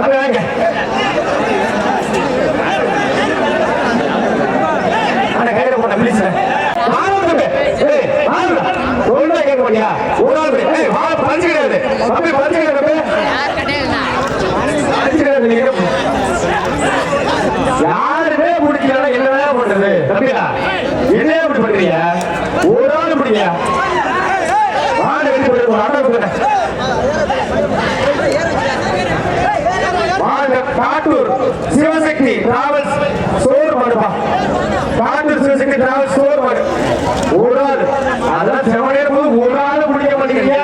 வாங்க கையில போட்ட பிளீஸ் ஒழுங்கா கேட்க மாட்டியா ஒரு ஆள் பறிச்சு கிடையாது தம்பி பறிச்சு கிடையாது யாருமே முடிக்கல என்ன பண்றது தம்பியா என்ன அப்படி பண்றீங்க ஒரு ஆள் முடியா ஆடு வெட்டி போயிருக்கு காட்டூர் சிவசக்தி டிராவல்ஸ் ஸ்டோர் மாடுப்பா காட்டூர் சிவசக்தி டிராவல்ஸ் ஸ்டோர் மாடு ஒரு ஆள் அதான் செவனே போது ஒரு ஆள் முடிக்க மாட்டேங்கிறீங்க